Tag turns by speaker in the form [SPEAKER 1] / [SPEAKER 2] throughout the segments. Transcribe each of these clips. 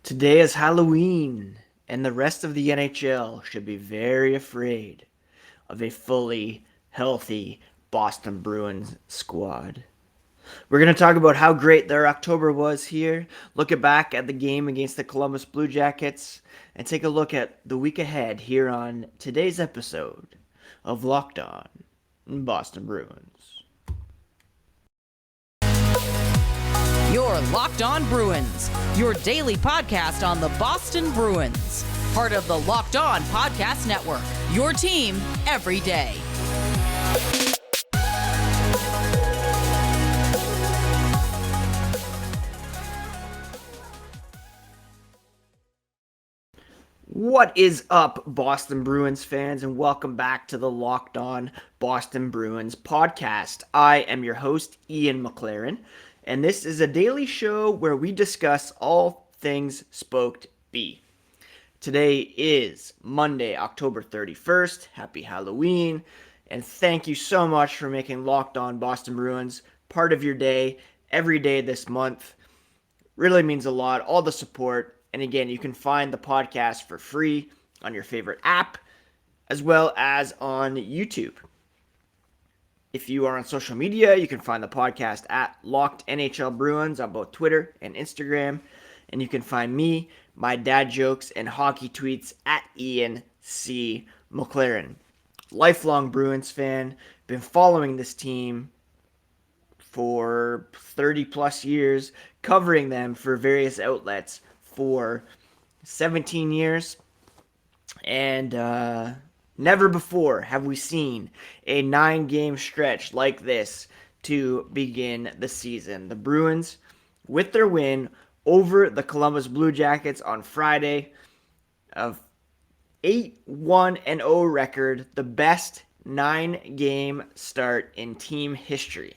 [SPEAKER 1] Today is Halloween, and the rest of the NHL should be very afraid of a fully healthy Boston Bruins squad. We're going to talk about how great their October was here, look back at the game against the Columbus Blue Jackets, and take a look at the week ahead here on today's episode of Locked On Boston Bruins.
[SPEAKER 2] You're Locked On Bruins, your daily podcast on the Boston Bruins. Part of the Locked On Podcast Network, your team every day.
[SPEAKER 1] What is up, Boston Bruins fans, and welcome back to the Locked On Boston Bruins podcast. I am your host, Ian McLaren, and this is a daily show where we discuss all things Spoked B. Today is Monday, October 31st. Happy Halloween, and thank you so much for making Locked On Boston Bruins part of your day every day this month. Really means a lot, all the support. And again, you can find the podcast for free on your favorite app, as well as on YouTube. If you are on social media, you can find the podcast at Locked NHL Bruins on both Twitter and Instagram. And you can find me, my dad jokes, and hockey tweets at Ian C. McLaren. Lifelong Bruins fan, been following this team for 30 plus years, covering them for various outlets for 17 years, and never before have we seen a 9-game stretch like this to begin the season. The Bruins, with their win over the Columbus Blue Jackets on Friday, of 8-1-0 record, the best 9-game start in team history.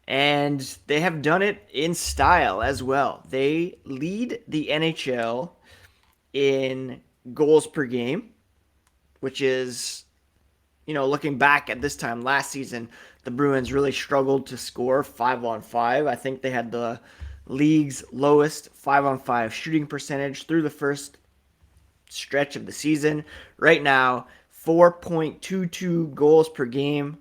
[SPEAKER 1] And they have done it in style as well. They lead the NHL in goals per game, which is, looking back at this time last season, the Bruins really struggled to score 5-on-5. I think they had the league's lowest 5-on-5 shooting percentage through the first stretch of the season. Right now, 4.22 goals per game.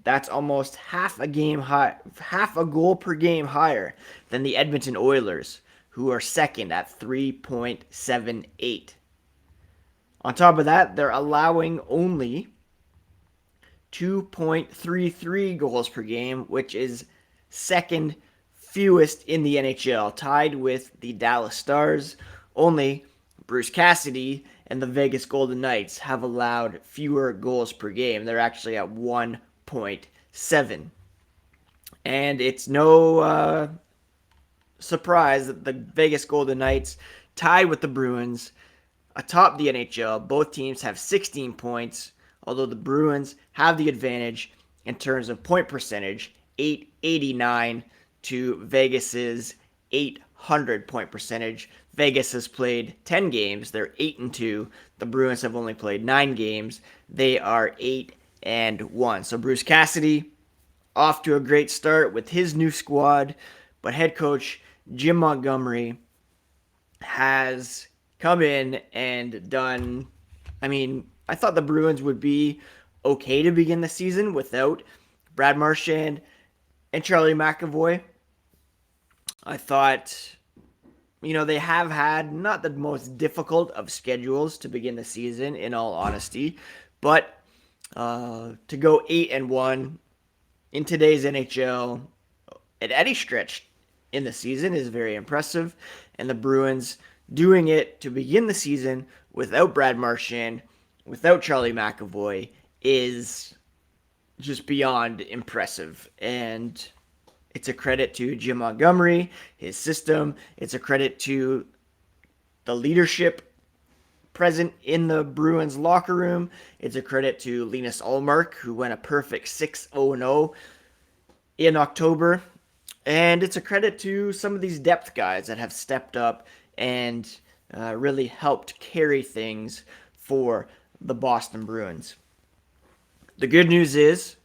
[SPEAKER 1] That's almost half a goal per game higher than the Edmonton Oilers, who are second at 3.78. On top of that, they're allowing only 2.33 goals per game, which is second fewest in the NHL, tied with the Dallas Stars. Only Bruce Cassidy and the Vegas Golden Knights have allowed fewer goals per game. They're actually at 1.7. And it's no surprise that the Vegas Golden Knights, tied with the Bruins, atop the NHL. Both teams have 16 points, although the Bruins have the advantage in terms of point percentage, 889 to Vegas's 800 point percentage. Vegas has played 10 games. They're 8-2. The Bruins have only played 9 games. They are 8-1. So Bruce Cassidy off to a great start with his new squad, but head coach Jim Montgomery has come in and done, I thought the Bruins would be okay to begin the season without Brad Marchand and Charlie McAvoy. I thought, they have had not the most difficult of schedules to begin the season, in all honesty, but to go 8-1 in today's NHL at any stretch in the season is very impressive. And the Bruins doing it to begin the season without Brad Marchand, without Charlie McAvoy, is just beyond impressive. And it's a credit to Jim Montgomery, his system. It's a credit to the leadership present in the Bruins locker room. It's a credit to Linus Ullmark, who went a perfect 6-0 in October. And it's a credit to some of these depth guys that have stepped up and really helped carry things for the Boston Bruins. The good news is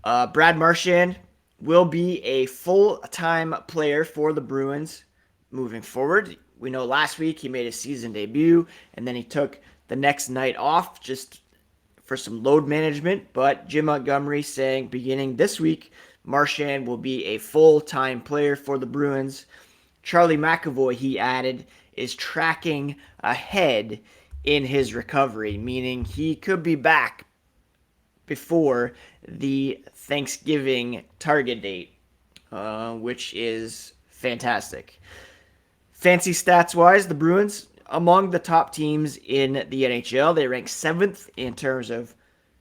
[SPEAKER 1] Brad Marchand will be a full-time player for the Bruins moving forward. We know last week he made his season debut, and then he took the next night off just for some load management. But Jim Montgomery saying beginning this week, Marchand will be a full-time player for the Bruins. Charlie McAvoy, he added, is tracking ahead in his recovery, meaning he could be back before the Thanksgiving target date, which is fantastic. Fancy stats-wise, the Bruins, among the top teams in the NHL, they rank 7th in terms of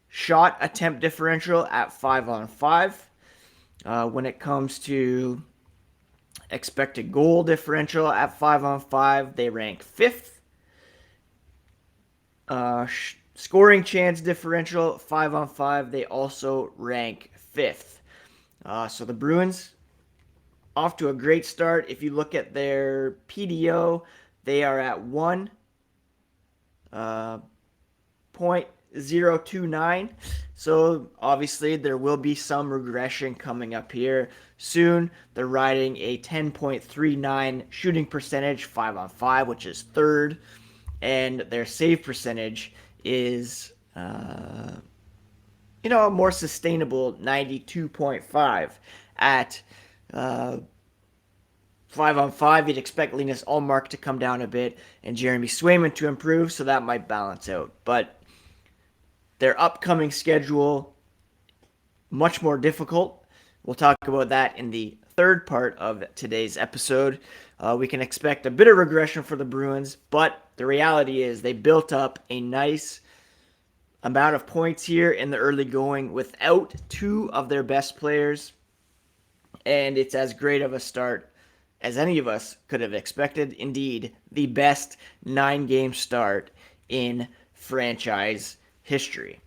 [SPEAKER 1] shot attempt differential at 5-on-5. When it comes to expected goal differential at 5-on-5, they rank 5th. Scoring chance differential 5-on-5, they also rank 5th. So the Bruins off to a great start. If you look at their PDO, they are at 1.029. So obviously there will be some regression coming up here soon. They're riding a 10.39 shooting percentage 5-on-5, which is 3rd. And their save percentage is, a more sustainable 92.5 at 5-on-5. You'd expect Linus Ullmark to come down a bit and Jeremy Swayman to improve, so that might balance out. But their upcoming schedule, much more difficult. We'll talk about that in the third part of today's episode. We can expect a bit of regression for the Bruins, but the reality is they built up a nice amount of points here in the early going without 2 of their best players, and it's as great of a start as any of us could have expected. Indeed, the best 9-game start in franchise history.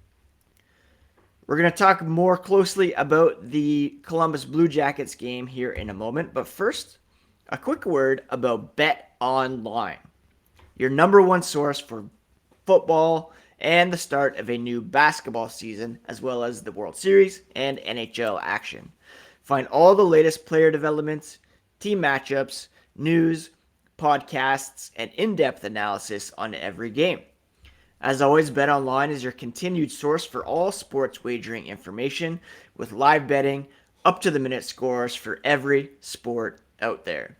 [SPEAKER 1] We're going to talk more closely about the Columbus Blue Jackets game here in a moment, but first, a quick word about BetOnline, your number one source for football and the start of a new basketball season, as well as the World Series and NHL action. Find all the latest player developments, team matchups, news, podcasts, and in-depth analysis on every game. As always, BetOnline is your continued source for all sports wagering information with live betting, up-to-the-minute scores for every sport out there.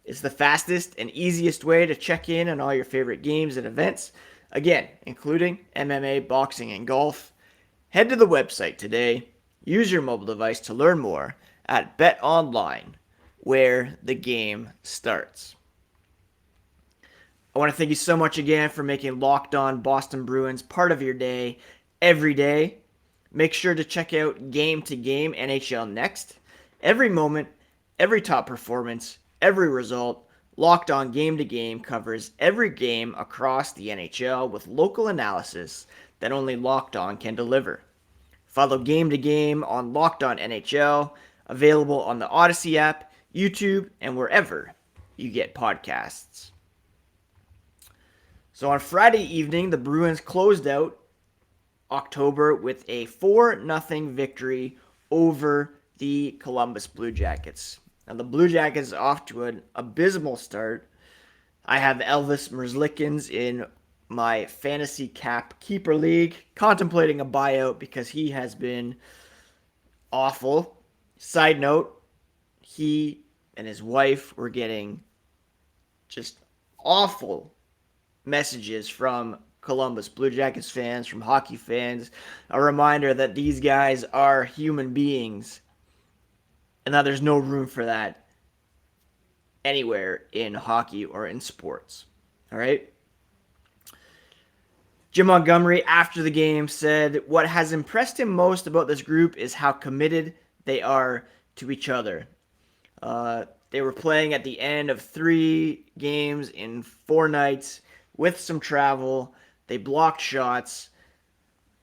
[SPEAKER 1] It's the fastest and easiest way to check in on all your favorite games and events, again, including MMA, boxing, and golf. Head to the website today. Use your mobile device to learn more at BetOnline, where the game starts. I want to thank you so much again for making Locked On Boston Bruins part of your day every day. Make sure to check out Game to Game NHL Next. Every moment, every top performance, every result, Locked On Game to Game covers every game across the NHL with local analysis that only Locked On can deliver. Follow Game to Game on Locked On NHL, available on the Odyssey app, YouTube, and wherever you get podcasts. So on Friday evening, the Bruins closed out October with a 4-0 victory over the Columbus Blue Jackets. Now the Blue Jackets off to an abysmal start. I have Elvis Merzlikins in my fantasy cap keeper league, contemplating a buyout because he has been awful. Side note, he and his wife were getting just awful messages from Columbus Blue Jackets fans, from hockey fans. A reminder that these guys are human beings and that there's no room for that anywhere in hockey or in sports. All right? Jim Montgomery, after the game, said what has impressed him most about this group is how committed they are to each other. They were playing at the end of 3 games in 4 nights with some travel. They blocked shots.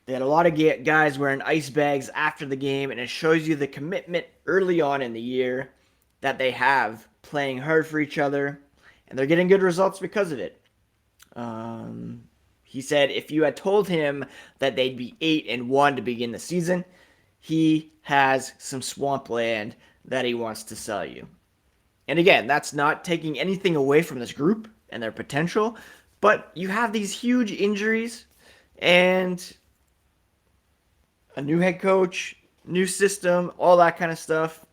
[SPEAKER 1] They had a lot of guys wearing ice bags after the game, and it shows you the commitment early on in the year that they have, playing hard for each other, and they're getting good results because of it. He said if you had told him that they'd be 8-1 to begin the season, he has some swampland that he wants to sell you. And again, that's not taking anything away from this group and their potential, but you have these huge injuries and a new head coach, new system, all that kind of stuff.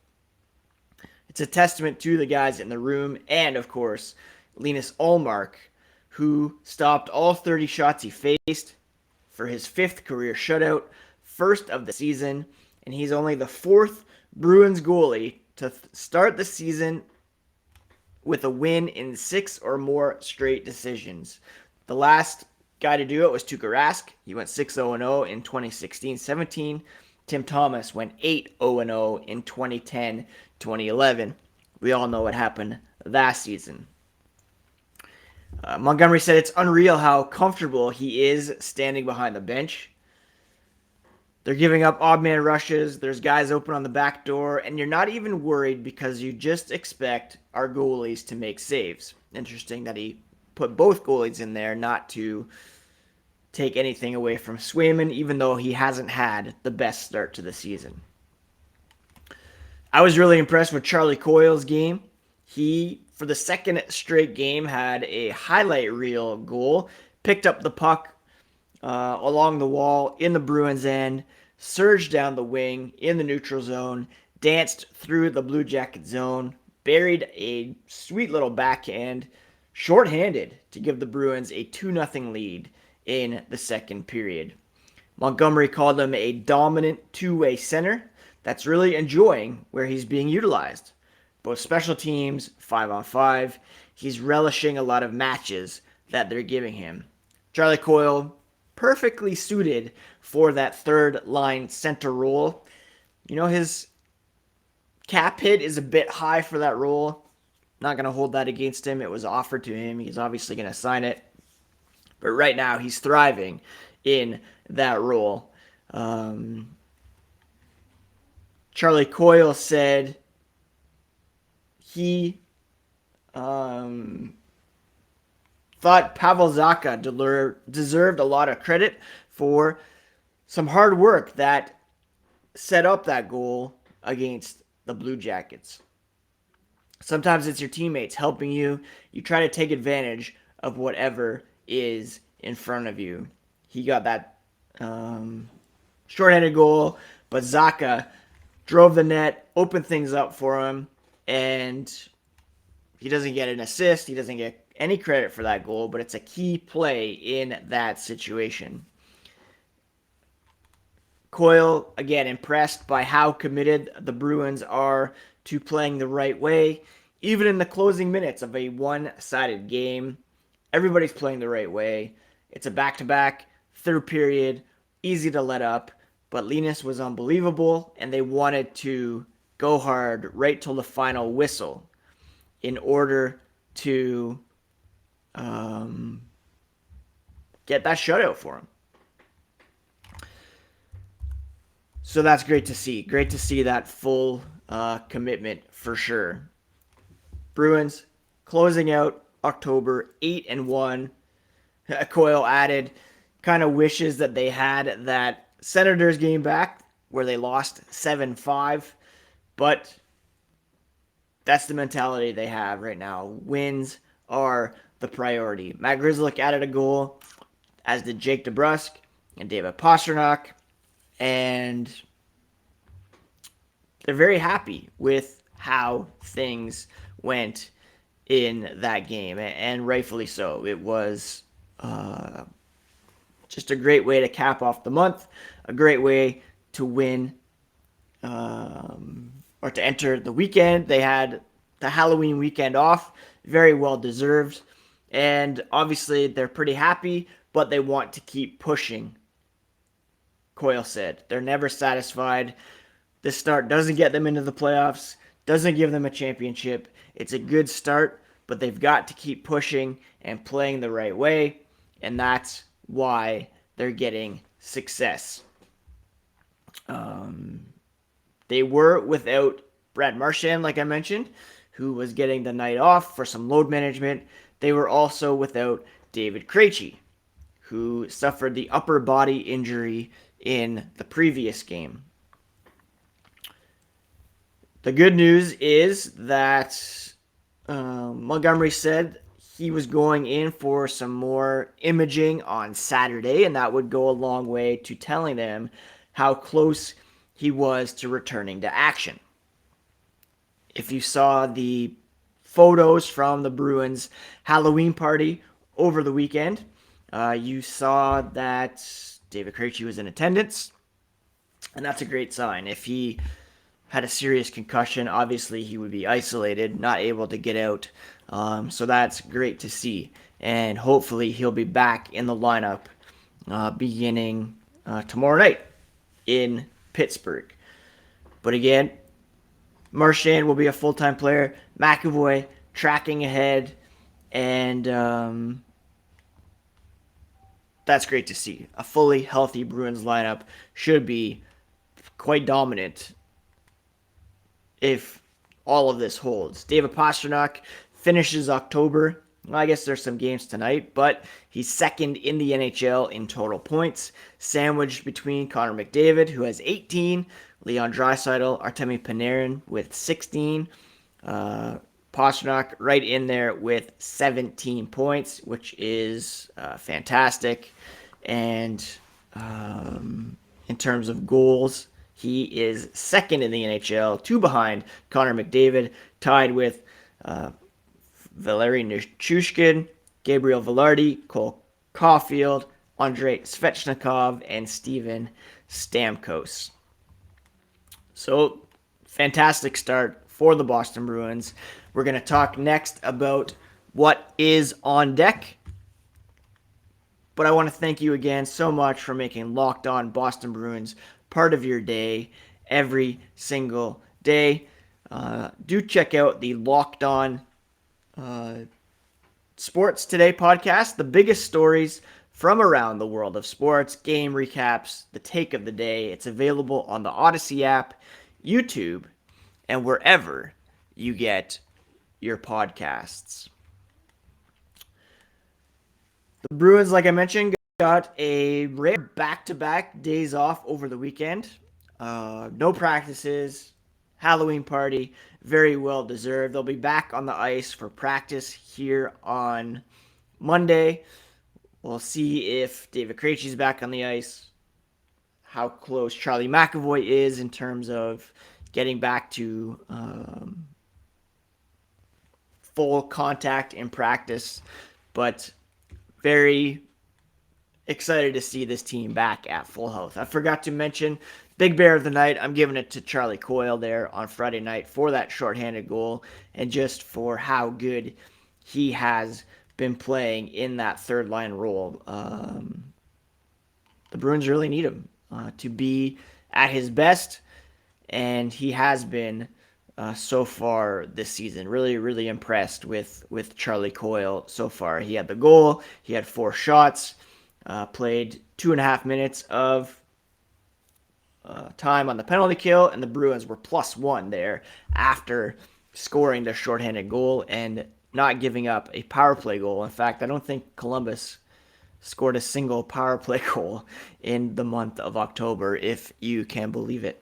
[SPEAKER 1] It's a testament to the guys in the room and, of course, Linus Ullmark, who stopped all 30 shots he faced for his 5th career shutout, first of the season, and he's only the 4th Bruins goalie to start the season with a win in 6 or more straight decisions. The last guy to do it was Tuukka Rask. He went 6-0-0 in 2016-17. Tim Thomas went 8-0-0 in 2010-2011. We all know what happened that season. Montgomery said it's unreal how comfortable he is standing behind the bench. They're giving up odd man rushes. There's guys open on the back door, and you're not even worried because you just expect our goalies to make saves. Interesting that he put both goalies in there, not to take anything away from Swayman, even though he hasn't had the best start to the season. I was really impressed with Charlie Coyle's game. He, for the second straight game, had a highlight reel goal, picked up the puck along the wall in the Bruins end, surged down the wing in the neutral zone, danced through the Blue Jacket zone, buried a sweet little backhand, shorthanded to give the Bruins a 2-0 lead in the second period. Montgomery called him a dominant two-way center that's really enjoying where he's being utilized. Both special teams, 5-on-5. He's relishing a lot of matches that they're giving him. Charlie Coyle, perfectly suited for that third line center role. You know, his cap hit is a bit high for that role. Not going to hold that against him. It was offered to him. He's obviously going to sign it. But right now, he's thriving in that role. Charlie Coyle said he thought Pavel Zacha deserved a lot of credit for some hard work that set up that goal against the Blue Jackets. Sometimes it's your teammates helping you. You try to take advantage of whatever is in front of you. He got that shorthanded goal, but Zacha drove the net, opened things up for him, and he doesn't get an assist. He doesn't get any credit for that goal, but it's a key play in that situation. Coyle, again, impressed by how committed the Bruins are to playing the right way. Even in the closing minutes of a one-sided game, everybody's playing the right way. It's a back-to-back, third period, easy to let up, but Linus was unbelievable, and they wanted to go hard right till the final whistle in order to get that shutout for him. So that's great to see. Great to see that full commitment for sure. Bruins closing out October 8-1. Coyle added, kind of wishes that they had that Senators game back where they lost 7-5, but that's the mentality they have right now. Wins are the priority. Matt Grzelcyk added a goal, as did Jake DeBrusk and David Pastrnak, and they're very happy with how things went in that game, and rightfully so. It was just a great way to cap off the month, a great way to win or to enter the weekend. They had the Halloween weekend off, very well deserved, and obviously they're pretty happy, but they want to keep pushing. Coyle said they're never satisfied. This start doesn't get them into the playoffs, doesn't give them a championship. It's a good start, but they've got to keep pushing and playing the right way, and that's why they're getting success. They were without Brad Marchand, like I mentioned, who was getting the night off for some load management. They were also without David Krejci, who suffered the upper body injury in the previous game. The good news is that Montgomery said he was going in for some more imaging on Saturday, and that would go a long way to telling them how close he was to returning to action. If you saw the photos from the Bruins Halloween party over the weekend, you saw that David Krejci was in attendance, and that's a great sign. If he had a serious concussion, obviously he would be isolated, not able to get out. So that's great to see, and hopefully he'll be back in the lineup beginning tomorrow night in Pittsburgh. But again, Marchand will be a full-time player. McAvoy tracking ahead, and that's great to see. A fully healthy Bruins lineup should be quite dominant if all of this holds. David Pastrnak finishes October. Well, I guess there's some games tonight, but he's second in the NHL in total points, sandwiched between Connor McDavid, who has 18, Leon Draisaitl, Artemi Panarin with 16, Pastrnak right in there with 17 points, which is fantastic. And in terms of goals, he is second in the NHL, two behind Connor McDavid, tied with Valeri Nichushkin, Gabriel Velarde, Cole Caulfield, Andrei Svechnikov, and Steven Stamkos. So, fantastic start for the Boston Bruins. We're going to talk next about what is on deck. But I want to thank you again so much for making Locked On Boston Bruins part of your day every single day. Do check out the Locked On Sports Today podcast, the biggest stories from around the world of sports, game recaps, the take of the day. It's available on the Odyssey app, YouTube, and wherever you get your podcasts. The Bruins, like I mentioned, got a rare back-to-back days off over the weekend. No practices, Halloween party, very well deserved. They'll be back on the ice for practice here on Monday. We'll see if David Krejci is back on the ice, how close Charlie McAvoy is in terms of getting back to full contact in practice. But very excited to see this team back at full health. I forgot to mention Big Bear of the night. I'm giving it to Charlie Coyle there on Friday night for that shorthanded goal and just for how good he has been playing in that third line role. The Bruins really need him to be at his best, and he has been so far this season. Really, really impressed with Charlie Coyle so far. He had the goal. He had 4 shots. Played 2.5 minutes of time on the penalty kill, and the Bruins were +1 there after scoring their shorthanded goal and not giving up a power play goal. In fact, I don't think Columbus scored a single power play goal in the month of October, if you can believe it.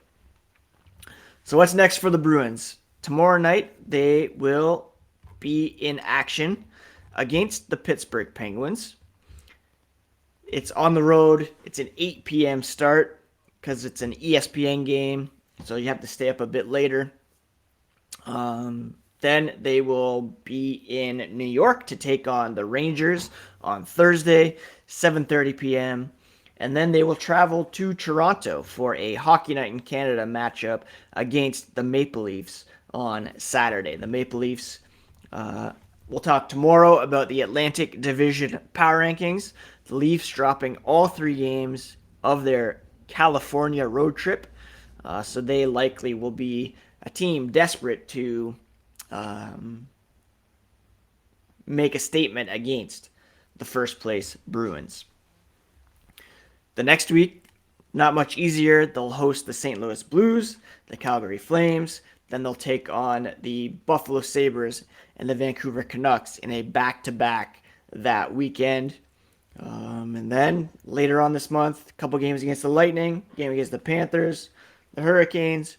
[SPEAKER 1] So what's next for the Bruins? Tomorrow night, they will be in action against the Pittsburgh Penguins. It's on the road. It's an 8 p.m. start because it's an ESPN game, so you have to stay up a bit later. Then they will be in New York to take on the Rangers on Thursday, 7:30 p.m., and then they will travel to Toronto for a Hockey Night in Canada matchup against the Maple Leafs on Saturday. The Maple Leafs, we'll talk tomorrow about the Atlantic Division power rankings. The Leafs dropping all 3 games of their California road trip, so they likely will be a team desperate to make a statement against the first place Bruins. The next week, not much easier. They'll host the St. Louis Blues, the Calgary Flames, then they'll take on the Buffalo Sabres and the Vancouver Canucks in a back-to-back that weekend. And then later on this month, a couple games against the Lightning, game against the Panthers, the Hurricanes,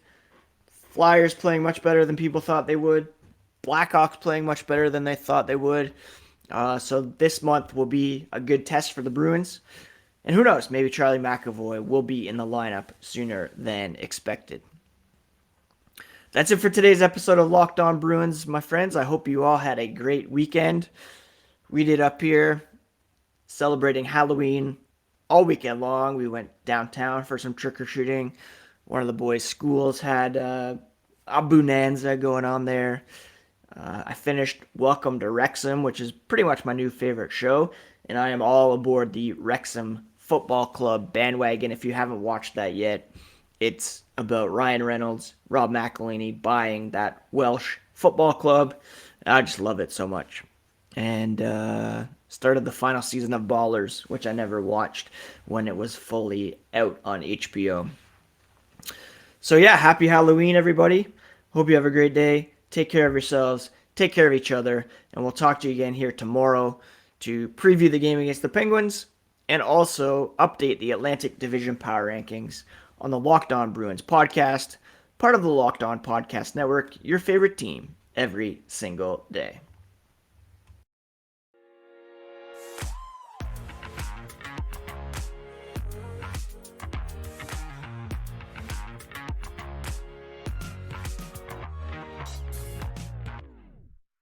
[SPEAKER 1] Flyers playing much better than people thought they would. Blackhawks playing much better than they thought they would. So this month will be a good test for the Bruins. And who knows, maybe Charlie McAvoy will be in the lineup sooner than expected. That's it for today's episode of Locked On Bruins, my friends. I hope you all had a great weekend. We did up here celebrating Halloween all weekend long. We went downtown for some trick-or-treating. One of the boys' schools had a bonanza going on there. I finished Welcome to Wrexham, which is pretty much my new favorite show, and I am all aboard the Wrexham Football Club bandwagon. If you haven't watched that yet, it's about Ryan Reynolds, Rob McElhenney buying that Welsh football club. I just love it so much. And started the final season of Ballers, which I never watched when it was fully out on HBO. So yeah, happy Halloween, everybody. Hope you have a great day. Take care of yourselves. Take care of each other. And we'll talk to you again here tomorrow to preview the game against the Penguins and also update the Atlantic Division Power Rankings on the Locked On Bruins podcast, part of the Locked On Podcast Network, your favorite team every single day.